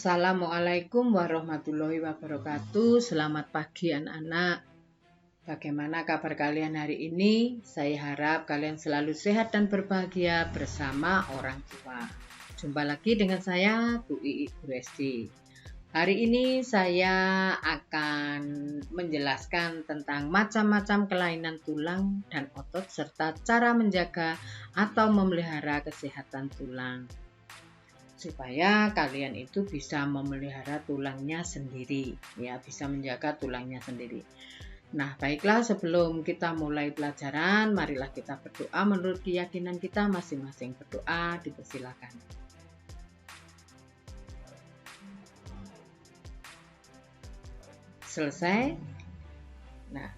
Assalamualaikum warahmatullahi wabarakatuh. Selamat pagi anak-anak. Bagaimana kabar kalian hari ini? Saya harap kalian selalu sehat dan berbahagia bersama orang tua. Jumpa lagi dengan saya, Bu Ii Resti. Hari ini saya akan menjelaskan tentang macam-macam kelainan tulang dan otot serta cara menjaga atau memelihara kesehatan tulang, supaya kalian itu bisa memelihara tulangnya sendiri, ya, bisa menjaga tulangnya sendiri. Nah, baiklah, sebelum kita mulai pelajaran, marilah kita berdoa menurut keyakinan kita masing-masing. Berdoa, dipersilakan. Selesai? Nah,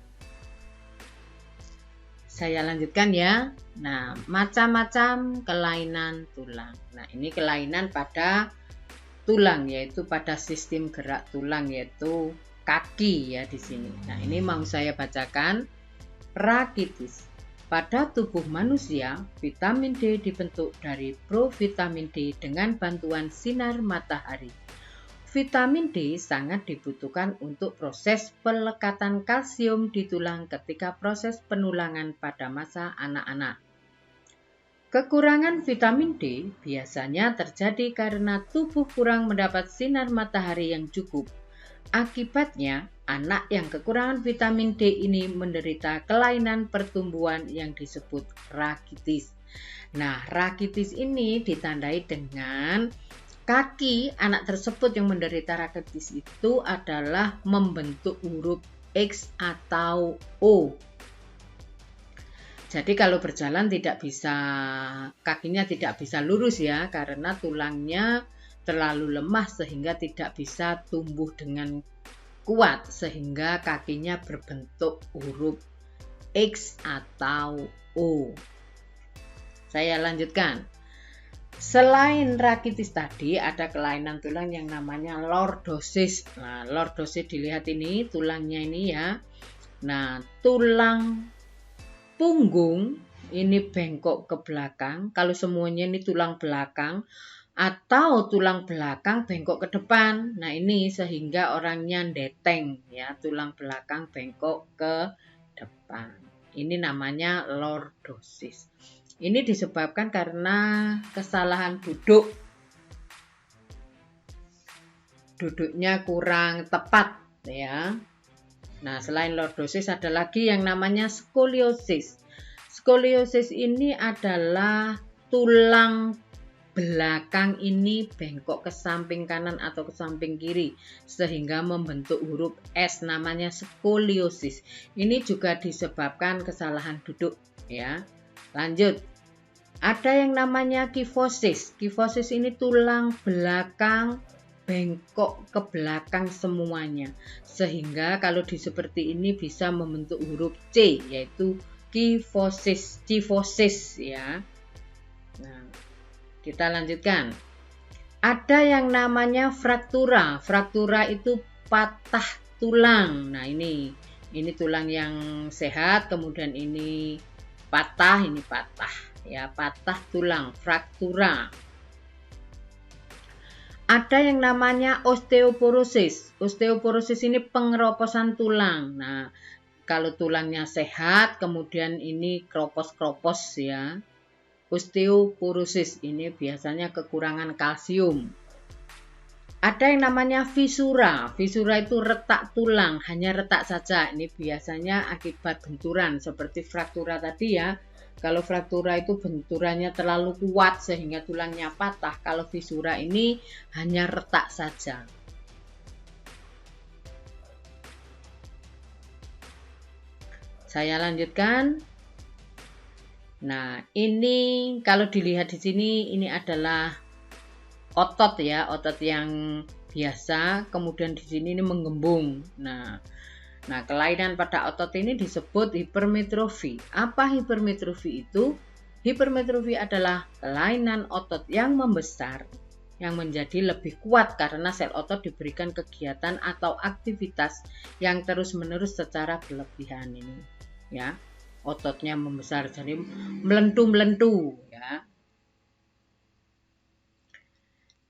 saya lanjutkan ya. Nah, macam-macam kelainan tulang. Nah, ini kelainan pada tulang, yaitu pada sistem gerak tulang, yaitu kaki ya di sini. Nah, ini mau saya bacakan. Rakitis. Pada tubuh manusia, vitamin D dibentuk dari provitamin D dengan bantuan sinar matahari. Vitamin D sangat dibutuhkan untuk proses pelekatan kalsium di tulang ketika proses penulangan pada masa anak-anak. Kekurangan vitamin D biasanya terjadi karena tubuh kurang mendapat sinar matahari yang cukup. Akibatnya, anak yang kekurangan vitamin D ini menderita kelainan pertumbuhan yang disebut rakitis. Nah, rakitis ini ditandai dengan kaki anak tersebut yang menderita rakitis itu adalah membentuk huruf X atau O. Jadi kalau berjalan kakinya tidak bisa lurus ya, karena tulangnya terlalu lemah sehingga tidak bisa tumbuh dengan kuat, sehingga kakinya berbentuk huruf X atau O. Saya lanjutkan. Selain rakitis tadi, ada kelainan tulang yang namanya lordosis. Nah, lordosis dilihat ini, tulangnya ini ya. Nah, tulang punggung ini bengkok ke belakang. Kalau semuanya ini tulang belakang, atau tulang belakang bengkok ke depan. Nah, ini sehingga orangnya ndeteng ya, tulang belakang bengkok ke depan. Ini namanya lordosis. Ini disebabkan karena kesalahan duduk. Duduknya kurang tepat ya. Nah, selain lordosis ada lagi yang namanya skoliosis. Skoliosis ini adalah tulang belakang ini bengkok ke samping kanan atau ke samping kiri sehingga membentuk huruf S, namanya skoliosis. Ini juga disebabkan kesalahan duduk ya. Lanjut. Ada yang namanya kifosis. Kifosis ini tulang belakang bengkok ke belakang semuanya. Sehingga kalau seperti ini bisa membentuk huruf C, yaitu kifosis, kifosis ya. Nah, kita lanjutkan. Ada yang namanya fraktura. Fraktura itu patah tulang. Nah, ini tulang yang sehat, kemudian ini patah ya, patah tulang, fraktura. Ada yang namanya osteoporosis. Osteoporosis ini pengeroposan tulang. Nah, kalau tulangnya sehat, kemudian ini kropos-kropos ya. Osteoporosis ini biasanya kekurangan kalsium. Ada yang namanya fisura. Fisura itu retak tulang, hanya retak saja. Ini biasanya akibat benturan seperti fraktura tadi ya. Kalau fraktura itu benturannya terlalu kuat sehingga tulangnya patah. Kalau fisura ini hanya retak saja. Saya lanjutkan. Nah, ini kalau dilihat di sini, ini adalah otot ya, otot yang biasa. Kemudian di sini ini menggembung. Nah, kelainan pada otot ini disebut hipermetrofi. Apa hipermetrofi itu? Hipermetrofi adalah kelainan otot yang membesar, yang menjadi lebih kuat karena sel otot diberikan kegiatan atau aktivitas yang terus-menerus secara berlebihan ini. Ya, ototnya membesar, jadi melentu-melentu. Ya.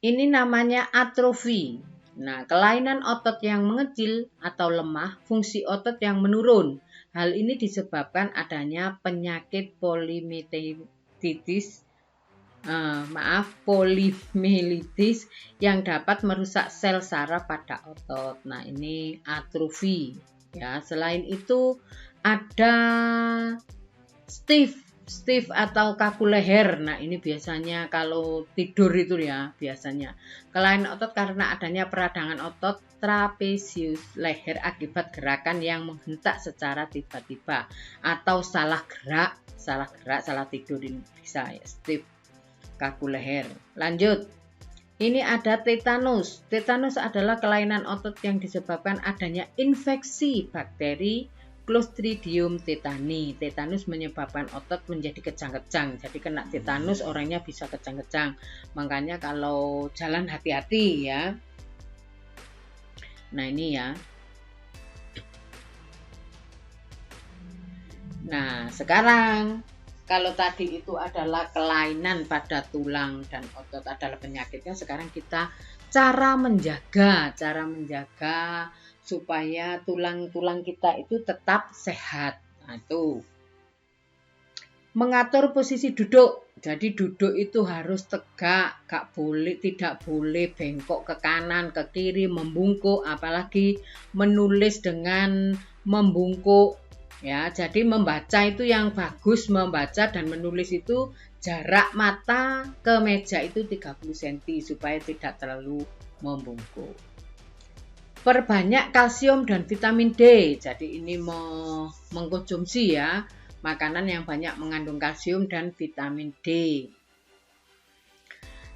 Ini namanya atrofi. Nah, kelainan otot yang mengecil atau lemah, fungsi otot yang menurun. Hal ini disebabkan adanya penyakit polimelitis yang dapat merusak sel saraf pada otot. Nah, ini atrofi. Ya, selain itu ada stiff atau kaku leher. Nah, ini biasanya kalau tidur itu ya, biasanya. Kelainan otot karena adanya peradangan otot trapezius leher akibat gerakan yang menghentak secara tiba-tiba atau salah gerak, salah tidur, ini bisa ya, stiff, kaku leher. Lanjut. Ini ada tetanus. Tetanus adalah kelainan otot yang disebabkan adanya infeksi bakteri Clostridium tetani. Tetanus menyebabkan otot menjadi kejang-kejang. Jadi kena tetanus orangnya bisa kejang-kejang. Makanya kalau jalan hati-hati ya. Nah, ini ya. Nah, sekarang kalau tadi itu adalah kelainan pada tulang dan otot adalah penyakitnya, sekarang kita cara menjaga supaya tulang-tulang kita itu tetap sehat. Nah, itu mengatur posisi duduk. Jadi duduk itu harus tegak, tidak boleh bengkok ke kanan, ke kiri, membungkuk, apalagi menulis dengan membungkuk. Ya, jadi membaca itu yang bagus, membaca dan menulis itu jarak mata ke meja itu 30 cm supaya tidak terlalu membungkuk. Perbanyak kalsium dan vitamin D. Jadi ini mengkonsumsi ya makanan yang banyak mengandung kalsium dan vitamin D.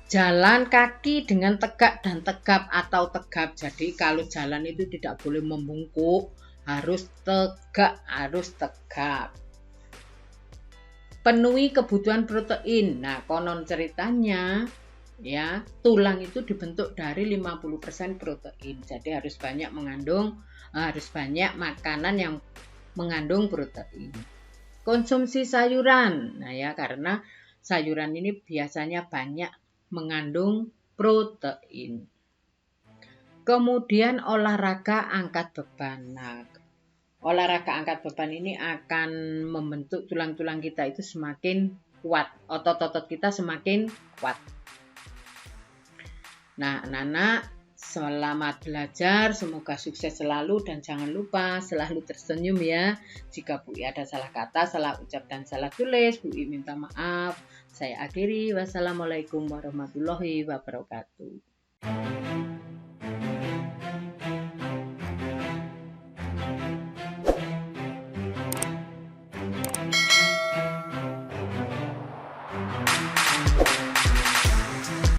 Jalan kaki dengan tegak dan tegap atau tegap. Jadi kalau jalan itu tidak boleh membungkuk, harus tegak, harus tegap. Penuhi kebutuhan protein. Nah, konon ceritanya ya, tulang itu dibentuk dari 50% protein. Jadi harus banyak makanan yang mengandung protein. Konsumsi sayuran. Nah, ya, karena sayuran ini biasanya banyak mengandung protein. Kemudian olahraga angkat beban. Nah, olahraga angkat beban ini akan membentuk tulang-tulang kita itu semakin kuat. Otot-otot kita semakin kuat. Nah, anak-anak, selamat belajar, semoga sukses selalu dan jangan lupa selalu tersenyum ya. Jika Bu I ada salah kata, salah ucap dan salah tulis, Bu I minta maaf. Saya akhiri, wassalamualaikum warahmatullahi wabarakatuh.